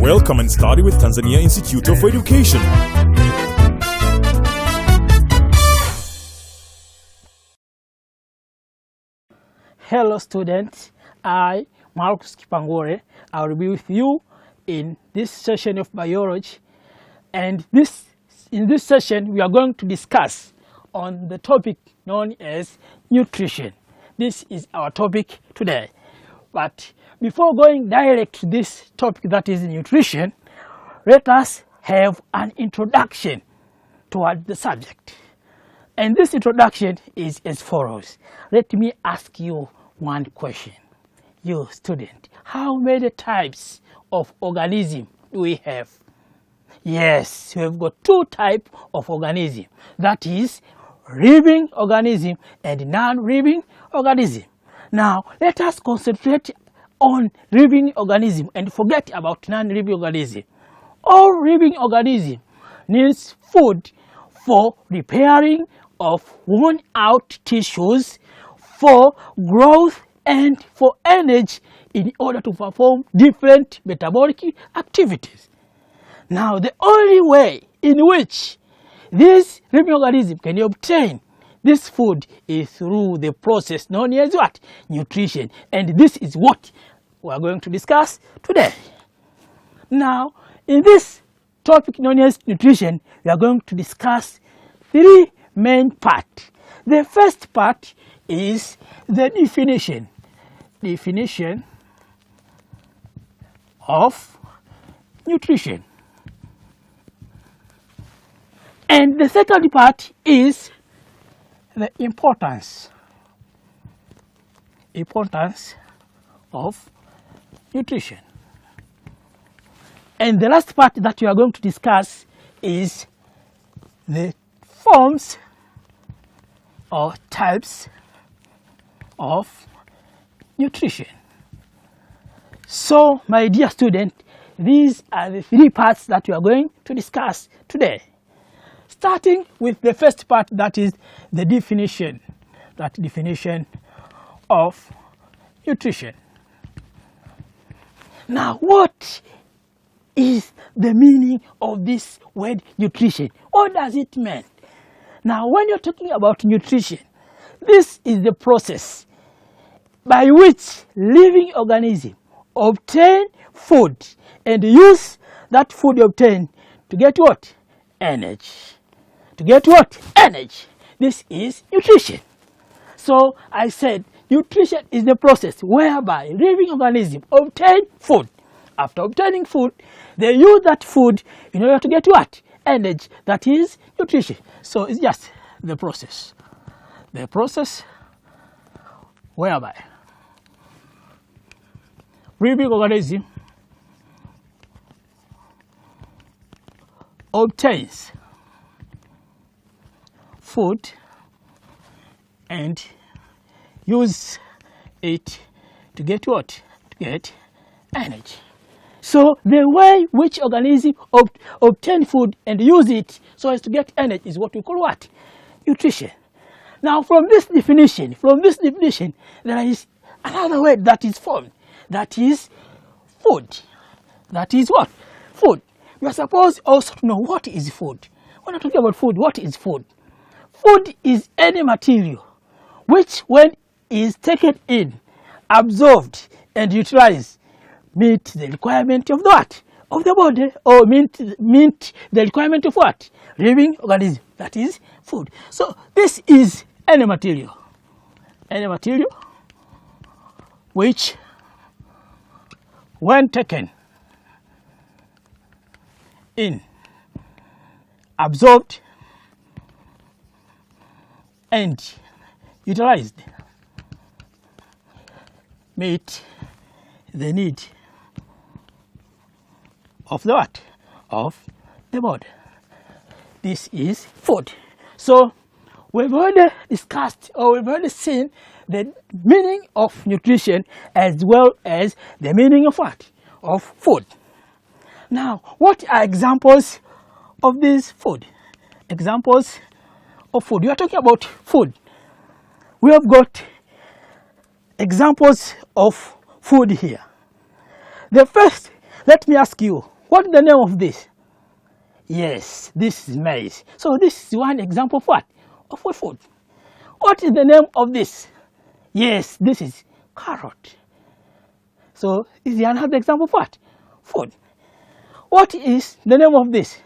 Welcome and study with Tanzania Institute of Education. Hello students, I, Marcus Kipangore, I will be with you in this session of biology, and in this session we are going to discuss on the topic known as nutrition. This is our topic today. But before going direct to this topic, that is nutrition, let us have an introduction toward the subject. And this introduction is as follows. Let me ask you one question. You student, how many types of organism do we have? Yes, we have got two types of organism. That is living organism and non-living organism. Now, let us concentrate on living organism and forget about non-living organism. All living organism needs food for repairing of worn out tissues, for growth and for energy in order to perform different metabolic activities. Now, the only way in which this living organism can obtain this food is through the process known as what? Nutrition. And this is what we are going to discuss today. Now, in this topic known as nutrition, we are going to discuss three main parts. The first part is the definition of nutrition. And the second part is the importance of nutrition. And the last part that we are going to discuss is the forms or types of nutrition. So, my dear student, these are the three parts that we are going to discuss today. Starting with the first part, that is the definition of nutrition. Now, what is the meaning of this word nutrition? What does it mean? Now, when you're talking about nutrition, this is the process by which living organisms obtain food and use that food obtained to get what? Energy. To get what? Energy. This is nutrition. So I said nutrition is the process whereby living organisms obtain food. After obtaining food, they use that food in order to get what? Energy. That is nutrition. So it's just the process. The process whereby living organism obtains food and use it to get what? To get energy. So the way which organism obtain food and use it so as to get energy is what we call what? Nutrition. Now from this definition, there is another word that is formed. That is food. That is what? Food. We are supposed also to know what is food. When we're talking about food, what is food? Food is any material which, when is taken in, absorbed and utilized, meet the requirement of the what? Of the body, or meet the requirement of what? Living organism. That is food. So this is any material which, when taken in, absorbed and utilized, meet the need of the what? Of the body. This is food. So we've already discussed, or we've already seen the meaning of nutrition as well as the meaning of what? Of food. Now, what are examples of this food? Examples of food. We are talking about food. We have got examples of food here. The first, let me ask you, What is the name of this? Yes, this is maize. So this is one example of what? Of what food? What is the name of this? Yes, this is carrot. So this is another example of what? Food. What is the name of this?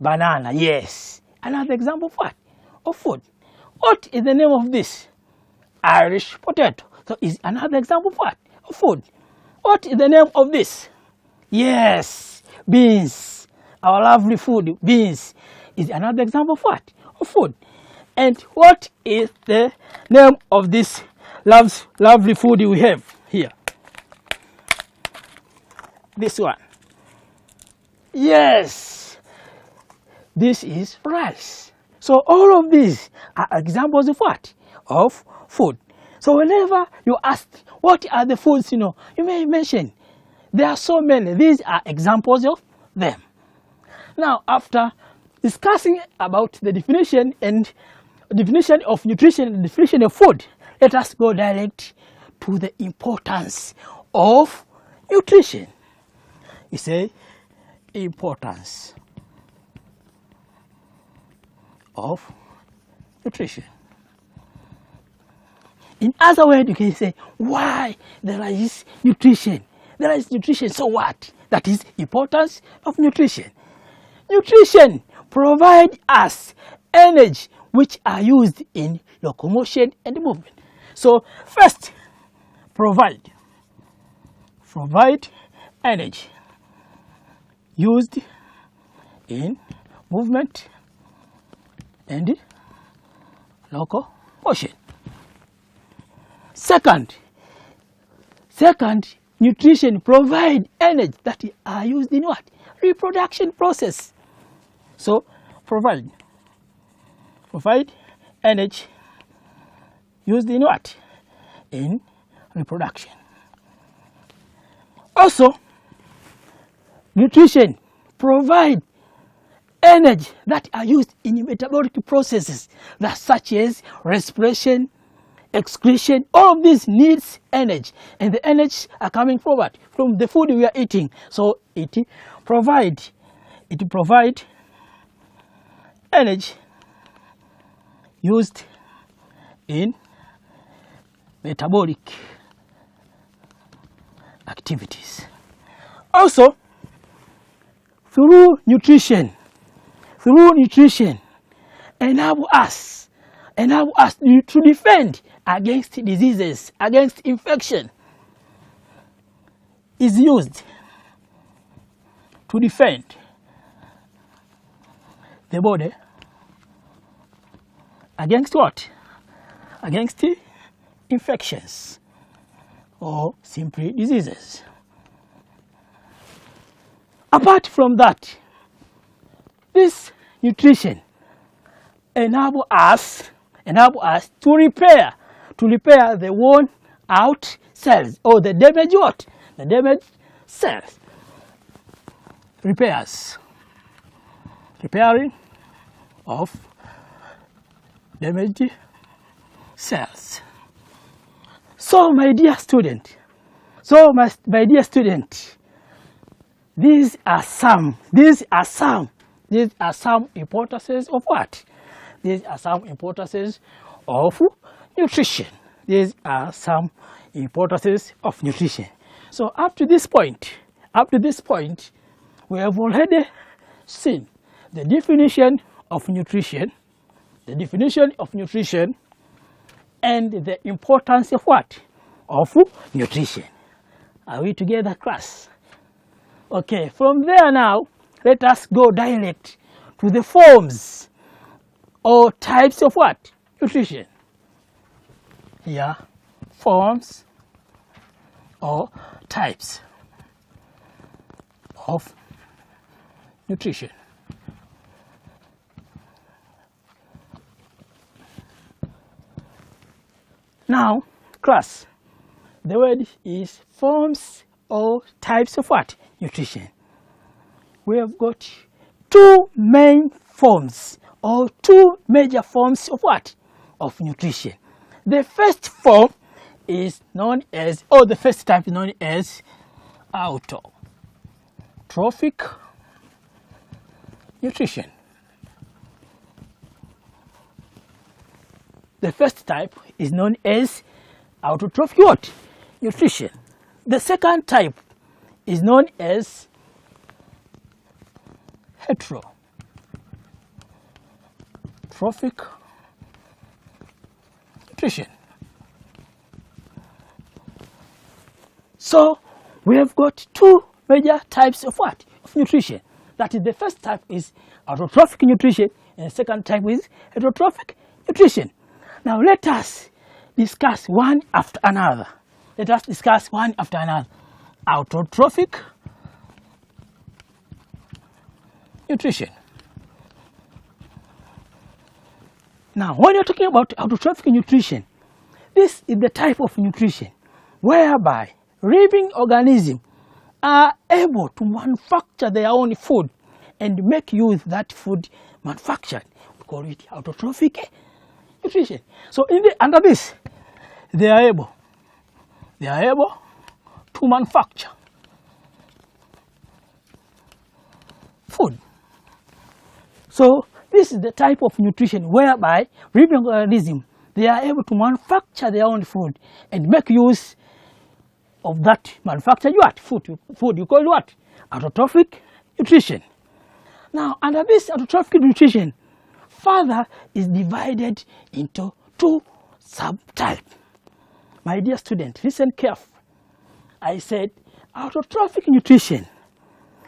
Banana. Yes, another example of what? Of food. What is the name of this? Irish potato. So is another example of what? Of food. What is the name of this? Yes, beans. Our lovely food, beans, is another example of what? Of food. And what is the name of this lovely food we have here? This one. Yes, this is rice. So all of these are examples of what? Of food. So whenever you ask, what are the foods, you may mention, there are so many. These are examples of them. Now, after discussing about the definition of nutrition and definition of food, let us go direct to the importance of nutrition. You say, importance of nutrition. In other words, you can say, why there is nutrition? There is nutrition, so what? That is importance of nutrition. Nutrition provides us energy which are used in locomotion and movement. So first, provide energy used in movement and locomotion. Second, nutrition provide energy that are used in what? Reproduction process. So provide energy used in what? In reproduction. Also, nutrition provide energy that are used in metabolic processes that such as respiration, excretion. All of these needs energy, and the energy are coming from what? From the food we are eating. So it provide energy used in metabolic activities. Also, through nutrition enable us to defend against diseases, against infection. Is used to defend the body against what? Against infections or simply diseases. Apart from that, this nutrition enable us to repair the worn out cells or the damaged what? The damaged cells. Repairing of damaged cells. So my dear student, these are some importances of what? These are some importances of nutrition. These are some importances of nutrition. So up to this point, we have already seen the definition of nutrition, and the importance of what? Of nutrition. Are we together, class? Okay, from there now, let us go direct to the forms or types of what? Nutrition. Here, forms or types of nutrition. Now, class, the word is forms or types of what? Nutrition. We have got two main forms or two major forms of what? Of nutrition. The first form is known as, or the first type is known as autotrophic nutrition. The first type is known as autotrophic what? Nutrition. The second type is known as heterotrophic nutrition. So we have got two major types of what? Of nutrition. That is, the first type is autotrophic nutrition and the second type is heterotrophic nutrition. Now let us discuss one after another. Let us discuss one after another. Autotrophic nutrition. Now, when you're talking about autotrophic nutrition, this is the type of nutrition whereby living organisms are able to manufacture their own food and make use that food manufactured. We call it autotrophic nutrition. So under this, they are able to manufacture food. So this is the type of nutrition whereby living organisms, they are able to manufacture their own food and make use of that manufactured what? Food you call what? Autotrophic nutrition. Now under this autotrophic nutrition, further is divided into two subtypes. My dear student, listen carefully. I said autotrophic nutrition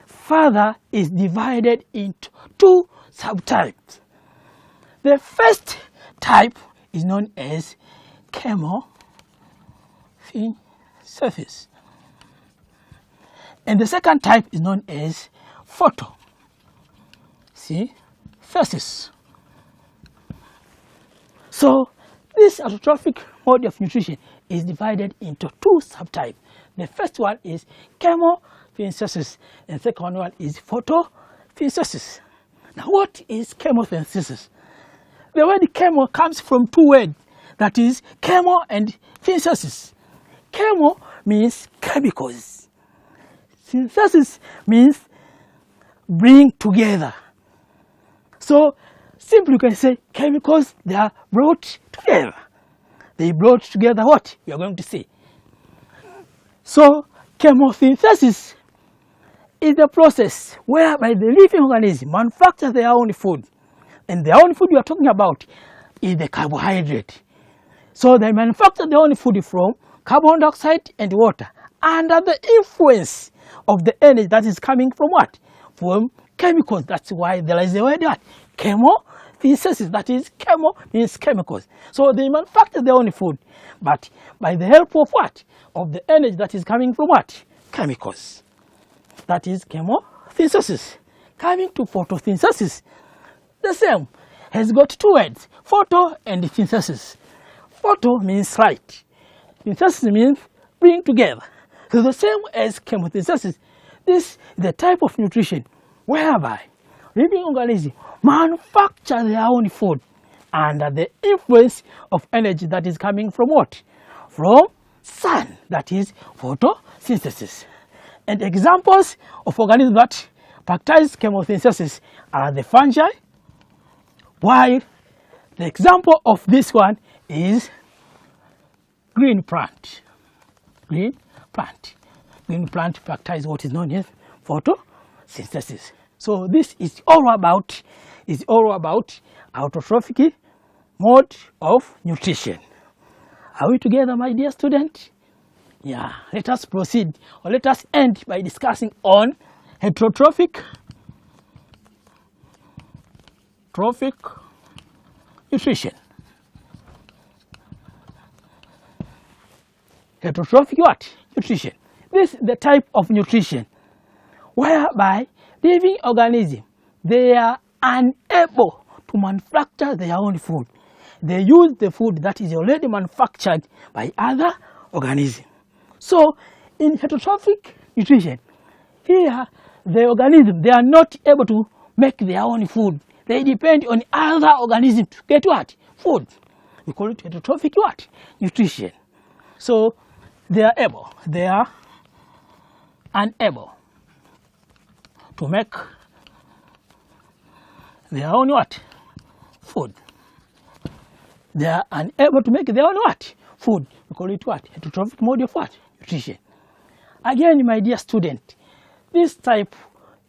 further is divided into two subtypes. The first type is known as Chemosynthesis, and the second type is known as Photosynthesis. So this autotrophic mode of nutrition is divided into two subtypes. The first one is chemosynthesis and the second one is photosynthesis. Now what is chemosynthesis? The word chemo comes from two words, that is chemo and synthesis. Chemo means chemicals. Synthesis means bring together. So simply you can say chemicals, they are brought together. They brought together what? We are going to see. So chemosynthesis is the process whereby the living organism manufactures their own food. And their own food we are talking about is the carbohydrate. So they manufacture their own food from carbon dioxide and water under the influence of the energy that is coming from what? From chemicals. That's why there is a word what? Chemosynthesis. That is, chemo means chemicals. So they manufacture their own food, but by the help of what? Of the energy that is coming from what? Chemicals. That is chemosynthesis. Coming to photosynthesis, the same, has got two words, photo and synthesis. Photo means light. Synthesis means bring together. So the same as chemosynthesis, this is the type of nutrition whereby living organisms manufacture their own food under the influence of energy that is coming from what? From sun, that is photosynthesis. And examples of organisms that practice chemosynthesis are the fungi, while the example of this one is green plant. Green plant. Green plant practice what is known as photosynthesis. So this is all about autotrophic mode of nutrition. Are we together, my dear student? Yeah, let us proceed, or let us end by discussing on heterotrophic nutrition. Heterotrophic what? Nutrition. This is the type of nutrition whereby living organisms, they are unable to manufacture their own food. They use the food that is already manufactured by other organisms. So in heterotrophic nutrition, here the organisms, they are not able to make their own food. They depend on other organisms to get what? Food. We call it heterotrophic what? Nutrition. So they are unable to make their own what? Food. They are unable to make their own what? Food. We call it what? Heterotrophic mode of what? Nutrition. Again, my dear student, this type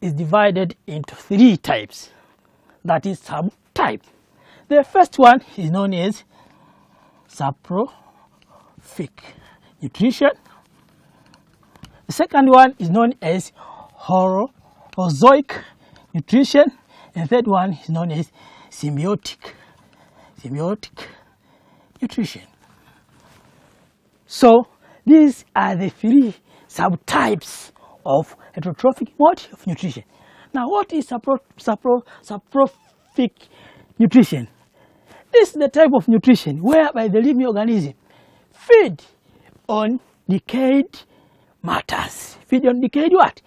is divided into 3 types. That is subtype. The first one is known as Saprotrophic Nutrition. The second one is known as Holozoic Nutrition. And the third one is known as Symbiotic Nutrition. So these are the 3 subtypes of heterotrophic mode of nutrition. Now, what is saprotrophic nutrition? This is the type of nutrition whereby the living organism feed on decayed matters. Feed on decayed what?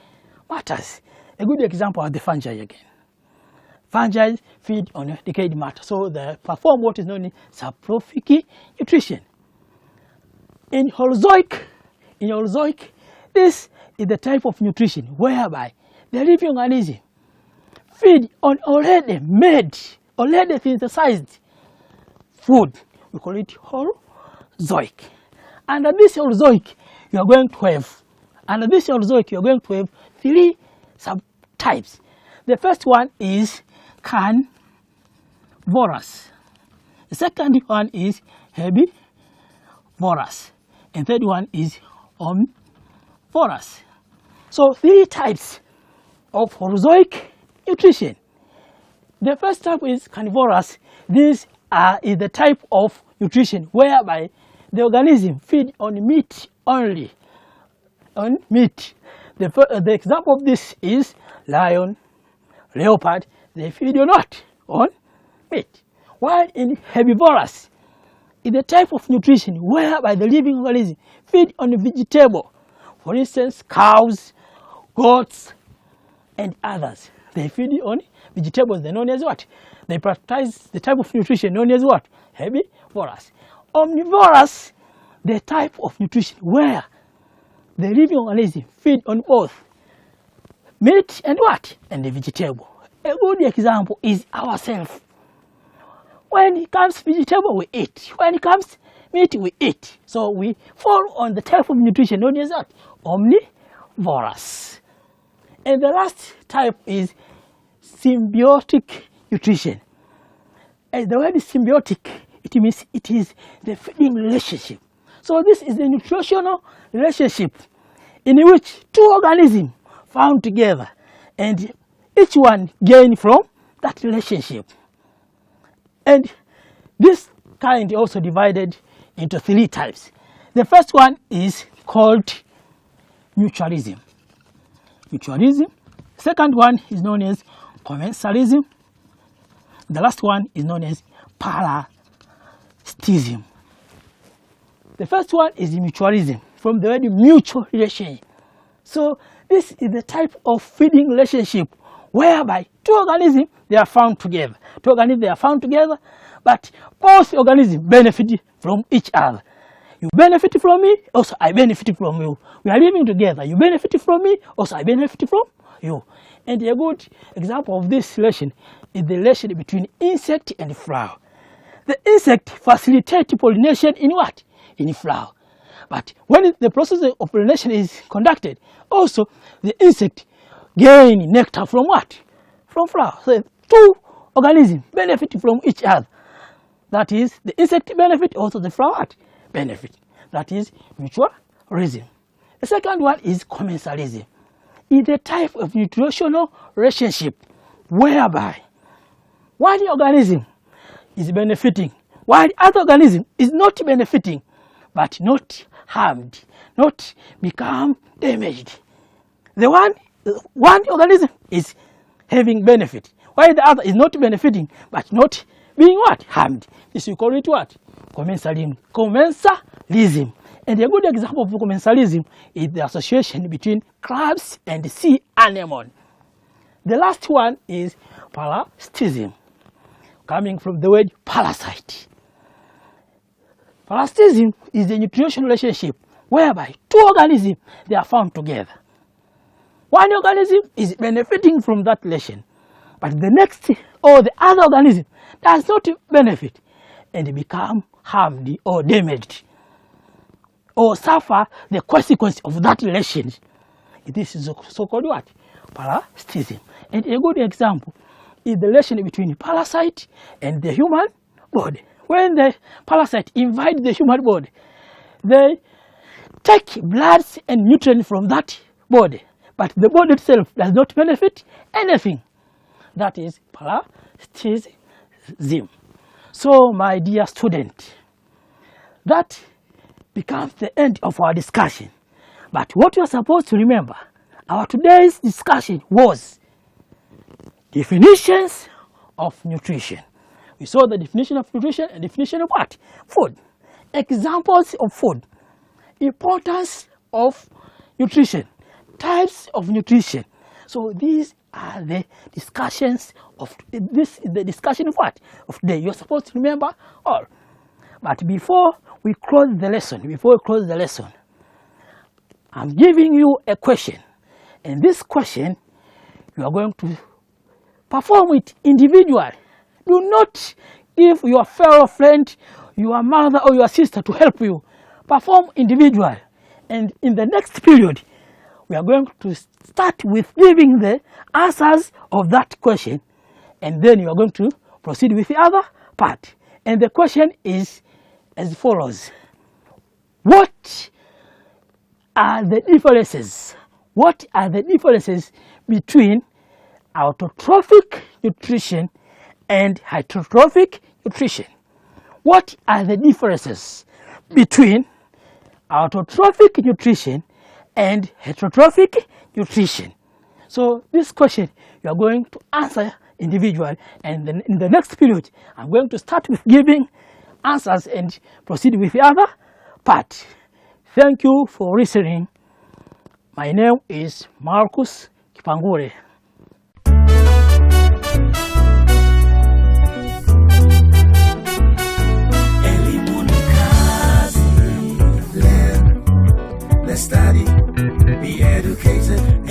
Matters. A good example are the fungi again. Fungi feed on decayed matter. So they perform what is known as saprotrophic nutrition. In Holozoic, this is the type of nutrition whereby the living organism feed on already made, already synthesized food. We call it Holozoic. Under this Holozoic, you are going to have, 3 subtypes. The first one is carnivorous. The second one is herbivorous. And third one is omnivorous. So 3 types of Holozoic nutrition. The first type is carnivorous. This is the type of nutrition whereby the organism feed on meat only. On meat. The example of this is lion, leopard. They feed on what? On meat. While in herbivorous is the type of nutrition whereby the living organism feed on vegetable. For instance, cows, goats, and others. They feed on vegetables. They're known as what? They practice the type of nutrition known as what? Herbivorous. Omnivorous, the type of nutrition where the living organism feed on both meat and what? And the vegetable. A good example is ourselves. When it comes vegetable, we eat. When it comes meat, we eat. So we fall on the type of nutrition known as what? Omnivorous. And the last type is symbiotic nutrition. And the word symbiotic, it means it is the feeding relationship. So this is the nutritional relationship in which 2 organisms found together and each one gain from that relationship. And this kind also divided into 3 types. The first one is called mutualism. Second one is known as commensalism. The last one is known as parasitism. The first one is mutualism, from the word mutual relation. So this is the type of feeding relationship whereby 2 organisms they are found together. 2 organisms they are found together, but both organisms benefit from each other. You benefit from me, also I benefit from you. We are living together. You benefit from me, also I benefit from you. And a good example of this relation is the relation between insect and flower. The insect facilitates pollination in what? In flower. But when the process of pollination is conducted, also the insect gain nectar from what? From flower. So 2 organisms benefit from each other. That is, the insect benefit, also the flower benefit. That is mutualism. The second one is commensalism. It's a type of nutritional relationship whereby one organism is benefiting while the other organism is not benefiting but not harmed, not become damaged. The one organism is having benefit while the other is not benefiting but not being what? Harmed. This we call it what? Commensalism. Commensalism. And a good example of commensalism is the association between crabs and sea anemone. The last one is parasitism, coming from the word parasite. Parasitism is the nutrition relationship whereby 2 organisms they are found together. One organism is benefiting from that relation, but the next or the other organism does not benefit and become harmed or damaged or suffer the consequence of that relation. This is so-called what? Parasitism. And a good example is the relation between parasite and the human body. When the parasite invade the human body, they take blood and nutrients from that body, but the body itself does not benefit anything. That is parasitism. So, my dear student, that becomes the end of our discussion. But what you are supposed to remember, our today's discussion was definitions of nutrition. We saw the definition of nutrition and definition of what? Food. Examples of food. Importance of nutrition. Types of nutrition. So these are the discussions of this is the discussion of what? Of today. You're supposed to remember all. But before we close the lesson, I'm giving you a question. And this question, you are going to perform it individually. Do not give your fellow friend, your mother or your sister to help you. Perform individually. And in the next period, we are going to start with giving the answers of that question. And then you are going to proceed with the other part. And the question is as follows. What are the differences? What are the differences between autotrophic nutrition and heterotrophic nutrition? What are the differences between autotrophic nutrition and heterotrophic nutrition? So this question you are going to answer individually, and then in the next period I'm going to start with giving answers and proceed with the other part. Thank you for listening. My name is Marcus Kipangure. Let's study, be educated.